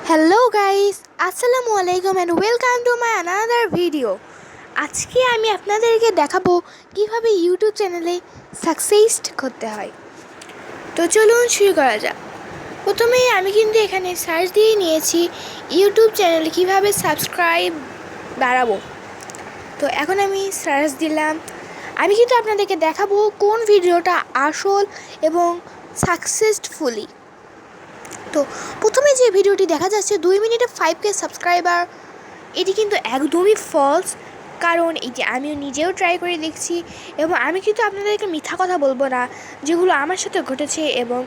Hello guys, আসসালামু আলাইকুম and welcome to my another video. আজকে আমি আপনাদেরকে দেখাবো কিভাবে ইউটিউব চ্যানেলে সাকসেস করতে হয়। তো চলুন শুরু করা যাক। প্রথমেই আমি কিন্তু এখানে সার্চ দিয়ে নিয়েছি ইউটিউব চ্যানেলে কিভাবে সাবস্ক্রাইব বাড়াবো। তো এখন আমি সার্চ দিলাম। আমি কিন্তু আপনাদেরকে দেখাবো কোন ভিডিওটা আসল এবং সাকসেসফুলি। তো প্রথমে যে ভিডিওটি দেখা যাচ্ছে 2 মিনিটে 5K সাবস্ক্রাইবার, এটি কিন্তু একদমই ফলস। কারণ এটি আমিও নিজেও ট্রাই করে দেখছি এবং আমি কিন্তু আপনাদেরকে মিথ্যা কথা বলবো না। যেগুলো আমার সাথে ঘটেছে এবং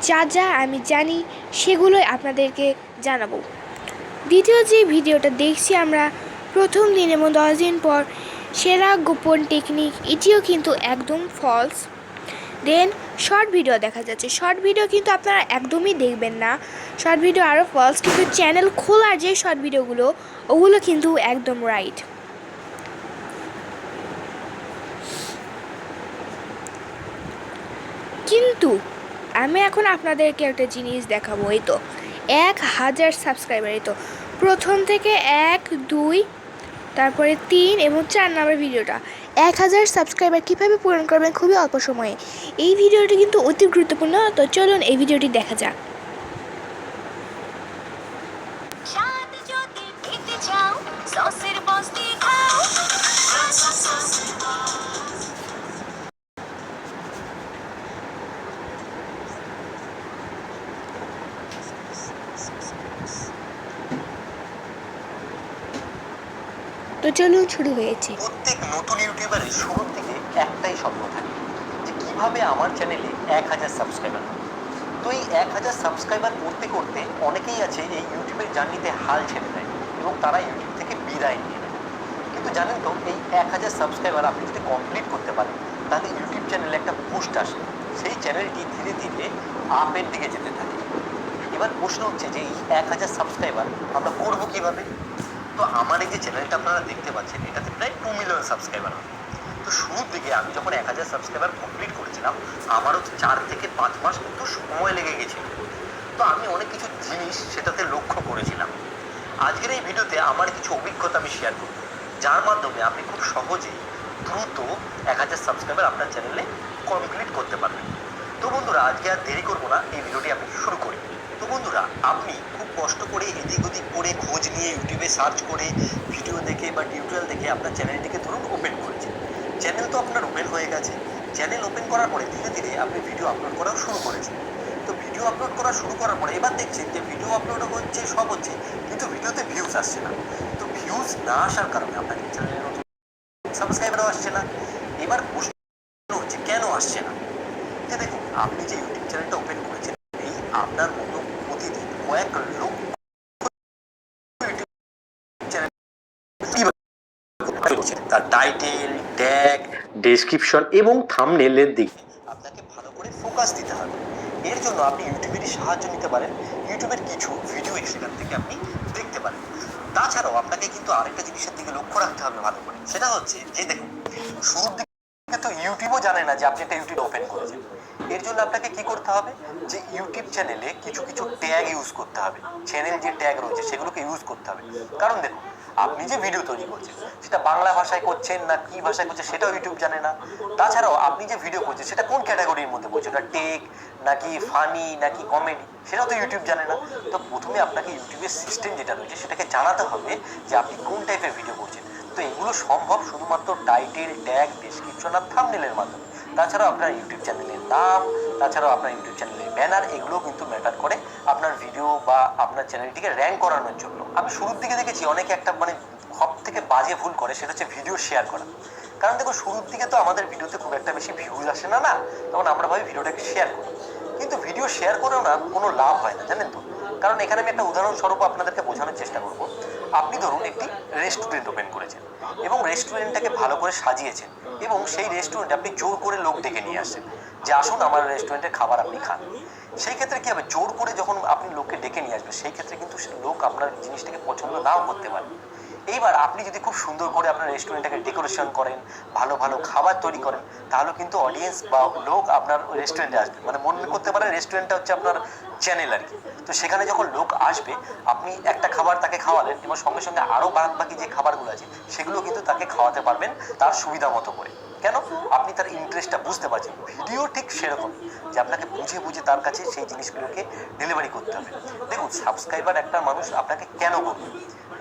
যা যা আমি জানি সেগুলোই আপনাদেরকে জানাবো। দ্বিতীয় যে ভিডিওটা দেখছি আমরা প্রথম দিন এবং 10 দিন পর সেরা গোপন টেকনিক, এটিও কিন্তু একদম ফলস। দেন শর্ট ভিডিও দেখা যাচ্ছে। শর্ট ভিডিও কিন্তু আপনারা একদমই দেখবেন না, শর্ট ভিডিও আরও ফলস। কিন্তু চ্যানেল খোলার যে শর্ট ভিডিওগুলো, ওগুলো কিন্তু একদম রাইট। কিন্তু আমি এখন আপনাদেরকে একটা জিনিস দেখাবো। এই তো 1000 সাবস্ক্রাইবার। এই তো প্রথম থেকে 1, 2, তারপরে 3 এবং 4 নাম্বার ভিডিওটা 1000 সাবস্ক্রাইবার কীভাবে পূরণ করবেন খুবই অল্প সময়ে। এই ভিডিওটি কিন্তু অতি গুরুত্বপূর্ণ। তো চলুন এই ভিডিওটি দেখা যাক। তো চলুন শুরু হয়েছে। প্রত্যেক নতুন ইউটিউবারের শুরুর থেকে একটাই স্বপ্ন থাকে যে কিভাবে আমার চ্যানেলে 1000 সাবস্ক্রাইবার হবে। তো এই 1000 সাবস্ক্রাইবার করতে করতে অনেকেই আছে এই ইউটিউবের জার্নিতে হাল ছেড়ে দেয় এবং তারা ইউটিউব থেকে বিদায় নিয়ে নেয়। কিন্তু জানেন তো, এই 1000 সাবস্ক্রাইবার আপনি যদি কমপ্লিট করতে পারেন তাহলে ইউটিউব চ্যানেলে একটা বুস্ট আসে, সেই চ্যানেলটি ধীরে ধীরে আপের দিকে যেতে থাকে। এবার প্রশ্ন হচ্ছে যে এই 1000 সাবস্ক্রাইবার আমরা করবো কিভাবে। তো আমার এই যে চ্যানেলটা আপনারা দেখতে পাচ্ছেন, এটাতে প্রায় 2 মিলিয়ন সাবস্ক্রাইবার হবে। তো শুরুর দিকে আমি যখন 1000 সাবস্ক্রাইবার কমপ্লিট করেছিলাম, আমারও 4 থেকে 5 মাস কিন্তু সময় লেগে গেছিল। তো আমি অনেক কিছু জিনিস সেটাতে লক্ষ্য করেছিলাম। আজকের এই ভিডিওতে আমার কিছু অভিজ্ঞতা আমি শেয়ার করব, যার মাধ্যমে আপনি খুব সহজেই দ্রুত 1000 সাবস্ক্রাইবার আপনার চ্যানেলে কমপ্লিট করতে পারবেন। তো বন্ধুরা, আজকে আর দেরি করবো না, এই ভিডিওটি আমি শুরু করি। তো বন্ধুরা, আপনি খুব কষ্ট করে এদিক ওদিক করে খোঁজ নিয়ে ইউটিউবে সার্চ করে ভিডিও দেখে বা টিউটোরিয়াল দেখে আপনার চ্যানেলটিকে ধরুন ওপেন করেছেন। চ্যানেল তো আপনার ওপেন হয়ে গেছে। চ্যানেল ওপেন করার পরে ধীরে ধীরে আপনি ভিডিও আপলোড করাও শুরু করেছেন। তো ভিডিও আপলোড করা শুরু করার পরে এবার দেখছেন যে ভিডিও আপলোড হচ্ছে, সব হচ্ছে, কিন্তু ভিডিওতে ভিউজ আসছে না। তো ভিউজ না আসার কারণে আপনার চ্যানেলে নতুন সাবস্ক্রাইবারও আসছে না। এবার প্রশ্ন হচ্ছে কেন আসছে না। যে দেখুন, আপনি যে ইউটিউব চ্যানেলটা ওপেন করেছেন, এই আপনার মতো প্রতিদিন কয়েক লোক তার টাইটেল, ট্যাগ, ডেসক্রিপশন এবং থাম্বনেলের দিকে আপনাকে ভালো করে ফোকাস দিতে হবে। এর জন্য আপনি ইউটিউবেরই সাহায্য নিতে পারেন। ইউটিউবের কিছু ভিডিও সেখান থেকে আপনি দেখতে পারেন। তাছাড়াও আপনাকে কিন্তু আরেকটা জিনিসের দিকে লক্ষ্য রাখতে হবে ভালো করে। সেটা হচ্ছে যে দেখুন, শুরুর দিকে তো ইউটিউবও জানে না যে আপনি একটা ইউটিউব ওপেন করেছেন। এর জন্য আপনাকে কি করতে হবে, যে ইউটিউব চ্যানেলে কিছু কিছু ট্যাগ ইউজ করতে হবে। চ্যানেল যে ট্যাগ রয়েছে সেগুলোকে ইউজ করতে হবে। কারণ দেখুন, আপনি যে ভিডিও তৈরি করছেন সেটা বাংলা ভাষায় করছেন না কি ভাষায় করছেন সেটাও ইউটিউব জানে না। তাছাড়াও আপনি যে ভিডিও করছেন সেটা কোন ক্যাটাগরির মধ্যে বলছেন, ওটা টেক নাকি ফানি নাকি কমেডি, সেটাও তো ইউটিউব জানে না। তো প্রথমে আপনাকে ইউটিউবের সিস্টেম যেটা রয়েছে সেটাকে জানাতে হবে যে আপনি কোন টাইপের ভিডিও করছেন। তো এগুলো সম্ভব শুধুমাত্র টাইটেল, ট্যাগ, ডেসক্রিপশন আর থাম্বনেলের মাধ্যমে। তাছাড়াও আপনার ইউটিউব চ্যানেলের নাম, তাছাড়াও আপনার ইউটিউব চ্যানেলের ব্যানার, এগুলো কিন্তু ম্যাটার করে আপনার ভিডিও বা আপনার চ্যানেলটিকে র্যাঙ্ক করানোর জন্য। আমি শুরুর দিকে দেখেছি অনেকে একটা সব থেকে বাজে ভুল করে, সেটা হচ্ছে ভিডিও শেয়ার করা। কারণ দেখো, শুরুর দিকে তো আমাদের ভিডিওতে খুব একটা বেশি ভিউজ আসে না, তখন আমরা ভাবি ভিডিওটাকে শেয়ার করি। কিন্তু ভিডিও শেয়ার করেও না কোনো লাভ হয় না, জানেন তো। কারণ এখানে আমি একটা উদাহরণস্বরূপ আপনাদেরকে বোঝানোর চেষ্টা করব। আপনি ধরুন একটি রেস্টুরেন্ট ওপেন করেছেন এবং রেস্টুরেন্টটাকে ভালো করে সাজিয়েছেন এবং সেই রেস্টুরেন্টে আপনি জোর করে লোক ডেকে নিয়ে আসছেন যে আসুন আমার রেস্টুরেন্টের খাবার আপনি খান। সেই ক্ষেত্রে কি হবে, জোর করে যখন আপনি লোককে ডেকে নিয়ে আসবেন সেই ক্ষেত্রে কিন্তু লোক আপনার জিনিসটাকে পছন্দ নাও করতে পারে। এইবার আপনি যদি খুব সুন্দর করে আপনার রেস্টুরেন্টটাকে ডেকোরেশন করেন, ভালো ভালো খাবার তৈরি করেন, তাহলে কিন্তু অডিয়েন্স বা লোক আপনার ওই রেস্টুরেন্টে আসবে। মানে মনে করতে পারেন রেস্টুরেন্টটা হচ্ছে আপনার চ্যানেল আর কি। তো সেখানে যখন লোক আসবে, আপনি একটা খাবার তাকে খাওয়ালেন এবং সঙ্গে সঙ্গে আরও বাকি যে খাবারগুলো আছে সেগুলো কিন্তু তাকে খাওয়াতে পারবেন তার সুবিধা মতো করে। কেন? আপনি তার ইন্টারেস্টটা বুঝতে পারছেন। ভিডিও ঠিক সেরকম যে আপনাকে বুঝে বুঝে তার কাছে সেই জিনিসগুলোকে ডেলিভারি করতে হবে। দেখুন, সাবস্ক্রাইবার একটা মানুষ আপনাকে কেন করবে?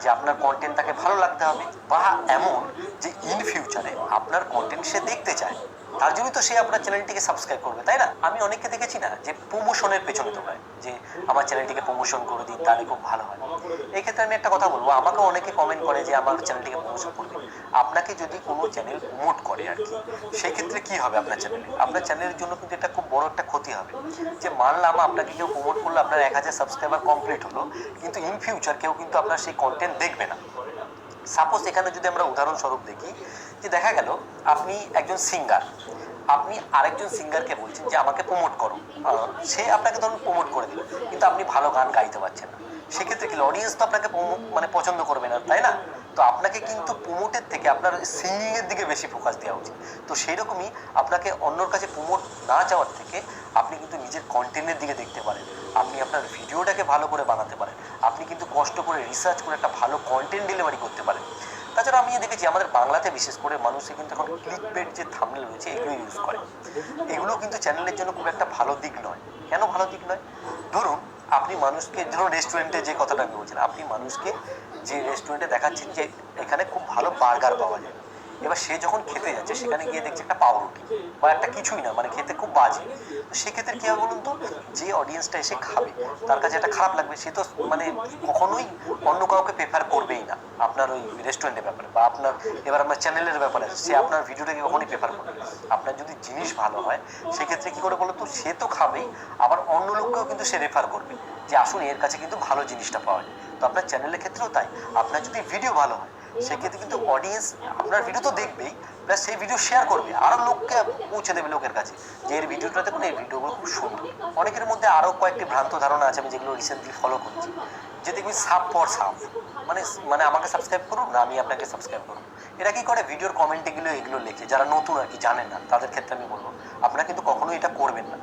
যে আপনার কন্টেন্ট তাকে ভালো লাগতে হবে, বা এমন যে ইন ফিউচারে আপনার কন্টেন্ট সে দেখতে চায়, তার জন্যই তো সে আপনার চ্যানেলটিকে সাবস্ক্রাইব করবে, তাই না? আমি অনেককে দেখেছি না যে প্রমোশনের পেছনে দৌড়ায়, যে আমার চ্যানেলটিকে প্রমোশন করে দিন তাহলে খুব ভালো হয়। এই ক্ষেত্রে আমি একটা কথা বলবো, আমাকে অনেকে কমেন্ট করে যে আমার চ্যানেলটিকে প্রমোশন করবে। আপনাকে যদি কোনো চ্যানেল প্রমোট করে আর কি, সেই ক্ষেত্রে কি হবে আপনার চ্যানেলে? আপনার চ্যানেলের জন্য কিন্তু এটা খুব বড় একটা ক্ষতি হবে। যে মানলাম আপনাকে কেউ প্রমোট করলো, আপনার 1000 সাবস্ক্রাইবার কমপ্লিট হলো, কিন্তু ইন ফিউচার কেউ কিন্তু আপনার সেই কন্টেন্ট দেখবে না। সাপোজ এখানে যদি আমরা উদাহরণস্বরূপ দেখি, যে দেখা গেল আপনি একজন সিঙ্গার, আপনি আরেকজন সিঙ্গারকে বলছেন যে আমাকে প্রমোট করো, সে আপনাকে ধরুন প্রমোট করে দিল, কিন্তু আপনি ভালো গান গাইতে পারছেন না। সেক্ষেত্রে কি অডিয়েন্স তো আপনাকে মানে পছন্দ করবে না, তাই না? তো আপনাকে কিন্তু প্রমোটের থেকে আপনার সিঙ্গিং এর দিকে বেশি ফোকাস দেওয়া উচিত। তো সেই রকমই আপনাকে অন্যর কাছে প্রমোট না চাওয়ার থেকে আপনি কিন্তু নিজের কন্টেন্টের দিকে দেখতে পারেন। আপনি আপনার ভিডিওটাকে ভালো করে বানাতে পারেন, আপনি কিন্তু কষ্ট করে রিসার্চ করে একটা ভালো কন্টেন্ট ডেলিভারি করতে পারেন। তাছাড়া আমি দেখেছি আমাদের বাংলাতে বিশেষ করে মানুষে কিন্তু এখন ক্লিকবেট যে থাম্বনেল রয়েছে এগুলো ইউজ করে। এগুলো কিন্তু চ্যানেলের জন্য খুব একটা ভালো দিক নয়। কেন ভালো দিক নয়? ধরুন আপনি মানুষকে, ধরুন রেস্টুরেন্টে যে কথাটা আমি বলছিলাম, আপনি মানুষকে যে রেস্টুরেন্টে দেখাচ্ছেন যে এখানে খুব ভালো বার্গার পাওয়া যায়, এবার সে যখন খেতে যাচ্ছে সেখানে গিয়ে দেখছে একটা পাউরুটি বা একটা কিছুই না, মানে খেতে খুব বাজে। তো সেক্ষেত্রে কী হবে বলুন তো, যে অডিয়েন্সটা এসে খাবে তার কাছে এটা খারাপ লাগবে, সে তো মানে কখনোই অন্য কাউকে প্রেফার করবেই না আপনার ওই রেস্টুরেন্টের ব্যাপারে, বা আপনার এবার আপনার চ্যানেলের ব্যাপারে সে আপনার ভিডিওটাকে কখনোই প্রেফার করবে। আপনার যদি জিনিস ভালো হয় সেক্ষেত্রে কী করে বলো তো, সে তো খাবেই, আবার অন্য লোককেও কিন্তু সে রেফার করবে যে আসুন এর কাছে কিন্তু ভালো জিনিসটা পাওয়া যায়। তো আপনার চ্যানেলের ক্ষেত্রেও তাই, আপনার যদি ভিডিও ভালো হয় সেক্ষেত্রে কিন্তু অডিয়েন্স আপনার ভিডিও তো দেখবেই, প্লাস সেই ভিডিও শেয়ার করবে, আরও লোককে পৌঁছে দেবে লোকের কাছে যে এর ভিডিওটা দেখুন, এই ভিডিওগুলো খুব সুন্দর। অনেকের মধ্যে আরও কয়েকটি ভ্রান্ত ধারণা আছে আমি যেগুলো রিসেন্টলি ফলো করেছি, যে দেখবি সাব ফর সাব, মানে মানে আমাকে সাবস্ক্রাইব করুন না আমি আপনাকে সাবস্ক্রাইব করুন। এরা কি করে, ভিডিওর কমেন্টে এগুলো লেখে, যারা নতুন আর কি জানেন না তাদের ক্ষেত্রে আমি বলবো আপনারা কিন্তু কখনোই এটা করবেন না।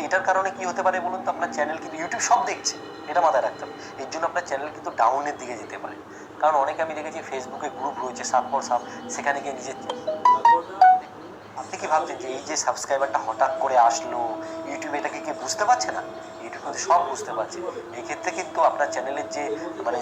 এটার কারণে কি হতে পারে বলুন তো, আপনার চ্যানেল কিন্তু ইউটিউব সব দেখছে, এটা মাথায় রাখতে হবে। এর জন্য আপনার চ্যানেল কিন্তু ডাউনের দিকে যেতে পারে। কারণ অনেকে আমি দেখেছি ফেসবুকে গ্রুপ রয়েছে সাব ফর সাব, সেখানে গিয়ে নিজের, আপনি কি ভাবছেন যে এই যে সাবস্ক্রাইবারটা হঠাৎ করে আসলো, ইউটিউবে এটাকে কি বুঝতে পারছে না? ইউটিউব কিন্তু সব বুঝতে পারছে। এই ক্ষেত্রে কিন্তু আপনার চ্যানেলের যে মানে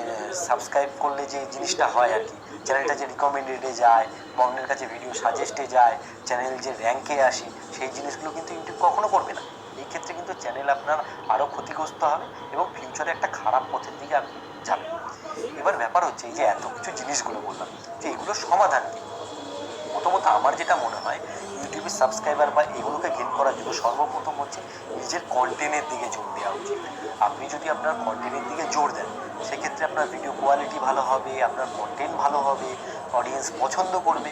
সাবস্ক্রাইব করলে যে জিনিসটা হয় আর কি, চ্যানেলটা যে রিকমেন্ডেডে যায় বা অন্যের কাছে ভিডিও সাজেস্টে যায়, চ্যানেল যে র্যাঙ্কে আসে, সেই জিনিসগুলো কিন্তু ইউটিউব কখনো করবে না। এই ক্ষেত্রে কিন্তু চ্যানেল আপনার আরও ক্ষতিগ্রস্ত হবে এবং ফিউচারে একটা খারাপ পথের দিকে আপনি যাবেন। এবার ব্যাপার হচ্ছে এই যে এত কিছু জিনিসগুলো বললাম, যে এগুলোর সমাধান কি? প্রথমত আমার যেটা মনে হয়, ইউটিউবের সাবস্ক্রাইবার বা এগুলোকে গেইন করার জন্য সর্বপ্রথম হচ্ছে নিজের কন্টেন্টের দিকে জোর দেওয়া উচিত। আপনি যদি আপনার কন্টেন্টের দিকে জোর দেন সেক্ষেত্রে আপনার ভিডিও কোয়ালিটি ভালো হবে, আপনার কন্টেন্ট ভালো হবে, অডিয়েন্স পছন্দ করবে।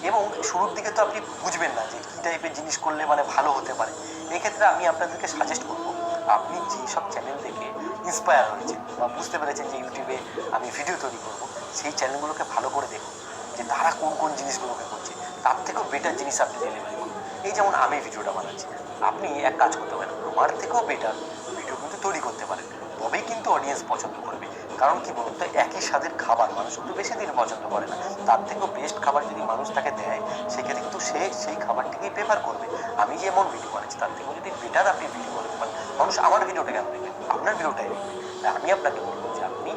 এবং শুরুর দিকে তো আপনি বুঝবেন না যে কী টাইপের জিনিস করলে মানে ভালো হতে পারে। এক্ষেত্রে আমি আপনাদেরকে সাজেস্ট করবো, আপনি যেসব চ্যানেল দেখে ইন্সপায়ার হয়েছেন বা বুঝতে পেরেছেন যে ইউটিউবে আমি ভিডিও তৈরি করবো, সেই চ্যানেলগুলোকে ভালো করে দেখুন যে তারা কোন কোন জিনিসগুলোকে করছে, তার থেকেও বেটার জিনিস আপনি ডেলিভারি করুন। এই যেমন আমি ভিডিওটা বানাচ্ছি, আপনি এক কাজ করতে পারেন, আমার থেকেও বেটার ভিডিও কিন্তু তৈরি করতে পারেন, তবেই কিন্তু অডিয়েন্স পছন্দ করবে। কারণ কি বলুন তো, একই স্বাদের খাবার মানুষ কিন্তু বেশি দিন পছন্দ করে না, তার থেকেও বেস্ট খাবার যদি মানুষ তাকে দেয় সেক্ষেত্রে কিন্তু সে সেই খাবারটিকেই প্রেফার করবে। আমি যেমন ভিডিও বানাচ্ছি তার থেকেও যদি বেটার আপনি ভিডিও করতে পারেন, মানুষ আমার ভিডিওটা কেন দেখবে, আপনার ভিডিওটাই দেখবে। তাই আমি আপনাকে বলবো যে আপনি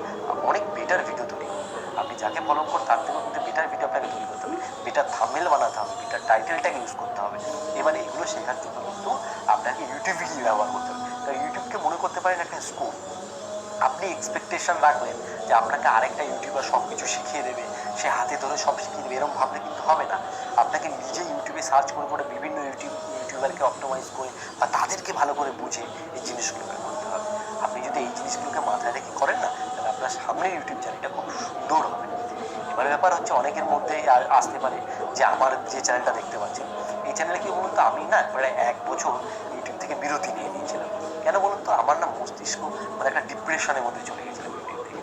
অনেক বেটার ভিডিও তৈরি করুন। আপনি যাকে ফলো করেন তার থেকেও কিন্তু বেটার ভিডিও আপনাকে তৈরি করতে হবে, বেটার থাম্বনেল বানাতে হবে, বেটার টাইটেলটাকে ইউজ করতে হবে। এবার এগুলো শেখার জন্য কিন্তু আপনাকে ইউটিউবকে ব্যবহার করতে হবে। তাই ইউটিউবকে মনে করতে পারেন একটা স্কুল। আপনি এক্সপেকটেশন রাখলেন যে আপনাকে আরেকটা ইউটিউবার সব কিছু শিখিয়ে দেবে, সে হাতে ধরে সব শিখিয়ে দেবে, এরকম ভাবলে কিন্তু হবে না। আপনাকে নিজে ইউটিউবে সার্চ করে করে বিভিন্ন ইউটিউবারকে অপটোমাইজ করে বা তাদেরকে ভালো করে বুঝে এই জিনিসগুলোকে করতে হবে। আপনি যদি এই জিনিসগুলোকে মাথায় রেখে করেন না, তাহলে আপনার সামনের ইউটিউব চ্যানেলটা খুব সুন্দর হবে। এবার ব্যাপার হচ্ছে অনেকের মধ্যে আসতে পারে যে আমার যে চ্যানেলটা দেখতে পাচ্ছেন, এই চ্যানেলে কি বলুন তো, আমি না প্রায় 1 বছর ইউটিউব থেকে বিরতি নিয়ে নিয়েছিলাম। কেন বলুন তো, আমার না মস্তিষ্ক মানে একটা ডিপ্রেশনের মধ্যে চলে গেছিলাম ইউটিউব থেকে।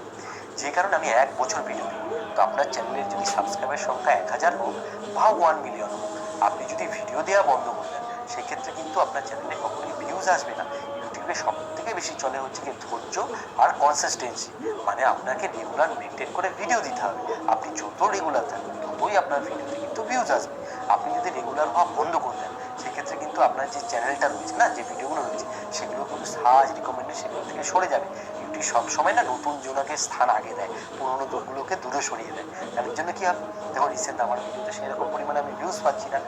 যে কারণে আমি 1 বছর ভিডিও দিই। তো আপনার চ্যানেলের যদি সাবস্ক্রাইবার সংখ্যা 1000 হোক বা 1 মিলিয়ন হোক, আপনি যদি ভিডিও দেওয়া বন্ধ করে দেন, সেক্ষেত্রে কিন্তু আপনার চ্যানেলে কখনোই ভিউজ আসবে না। ইউটিউবে সব থেকে বেশি চলে হচ্ছে কি ধৈর্য আর কনসিস্টেন্সি, মানে আপনাকে রেগুলার মেনটেন করে ভিডিও দিতে হবে। আপনি যত রেগুলার থাকবেন ততই আপনার ভিডিওতে কিন্তু ভিউজ আসবে। আপনি যদি রেগুলার হওয়া বন্ধ করে দেন, সেক্ষেত্রে কিন্তু আপনার যে চ্যানেলটা রয়েছে না, যে ভিডিওগুলো রয়েছে, সেগুলো কিন্তু সার্চ রিকমেন্ডেশন সেগুলো থেকে সরে যাবে। ইউটিউব সবসময় না নতুন জনকে স্থান আগে দেয়, পুরোনো লোকগুলোকে দূরে সরিয়ে দেয়। তার জন্য কি হবে, দেখুন রিসেন্ট আমার ভিডিওতে সেরকম পরিমাণে আমি ভিউজ পাচ্ছি না,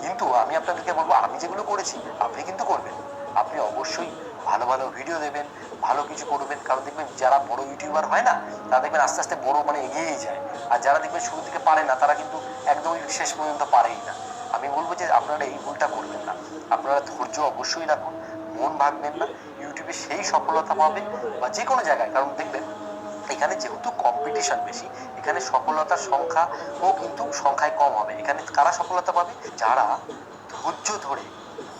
কিন্তু আমি আপনাদেরকে বলবো আমি যেগুলো করেছি আপনি কিন্তু করবেন। আপনি অবশ্যই ভালো ভালো ভিডিও দেবেন, ভালো কিছু করবেন, কারণ দেখবেন যারা বড় ইউটিউবার হয় না, তারা দেখবেন আস্তে আস্তে বড় মানে এগিয়েই যায়। আর যারা দেখবেন শুরু থেকে পারে না, তারা কিন্তু একদমই শেষ পর্যন্ত পারেই না। আমি বলবো যে আপনারা এই ভুলটা করবেন না। আপনারা ধৈর্য অবশ্যই রাখুন, মন ভাঙবেন না। ইউটিউবে সেই সফলতা পাবে বা যে কোনো জায়গায়, কারণ দেখবেন এখানে যেহেতু কম্পিটিশন বেশি, এখানে সফলতার সংখ্যাও কিন্তু সংখ্যায় কম হবে। এখানে কারা সফলতা পাবে, যারা ধৈর্য ধরে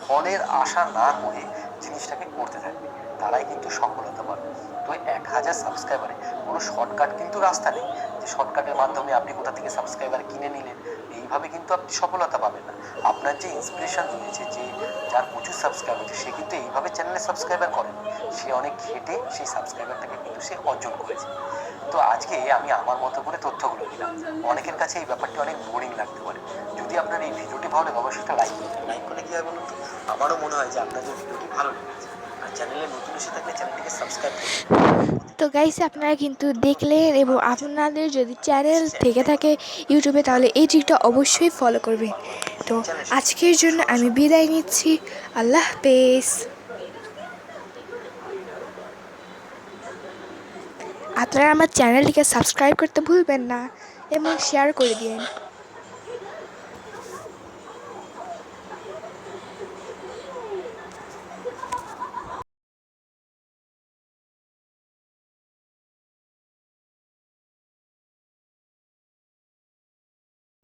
ফলের আশা না করে জিনিসটাকে করতে থাকবে, তারাই কিন্তু সফলতা পাবে। তো 1000 সাবস্ক্রাইবারে কোনো শর্টকাট কিন্তু রাস্তা নেই, যে শর্টকাটের মাধ্যমে আপনি কোথা থেকে সাবস্ক্রাইবার কিনে নিলেন, এইভাবে কিন্তু আপনি সফলতা পাবেন না। আপনার যে ইন্সপিরেশন রয়েছে, যে যার প্রচুর সাবস্ক্রাইবার আছে, সে কিন্তু এইভাবে চ্যানেলে সাবস্ক্রাইবার করেন, সে অনেক খেটে সেই সাবস্ক্রাইবারটাকে কিন্তু সে অর্জন করেছে। তো আজকে আমি আমার মতো করে তথ্যগুলো দিলাম। অনেকের কাছে এই ব্যাপারটি অনেক বোরিং লাগতে পারে। যদি আপনার এই ভিডিওটি ভালো লাগে, অবশ্যই একটা লাইক করবেন। লাইক করলে কি হয় বলুন তো, আমারও মনে হয় যে আপনাদের ভিডিওটি ভালো লেগেছে। আর চ্যানেলে নতুন এসে থাকলে চ্যানেলটিকে সাবস্ক্রাইব করবেন। তো গাইস, আপনারা কিন্তু দেখলেন, এবং আপনাদের যদি চ্যানেল থেকে থাকে ইউটিউবে, তাহলে এই ট্রিকটা অবশ্যই ফলো করবেন। তো আজকের জন্য আমি বিদায় নিচ্ছি। আল্লাহ হাফেজ। আপনারা আমার চ্যানেলটিকে সাবস্ক্রাইব করতে ভুলবেন না এবং শেয়ার করে দিন।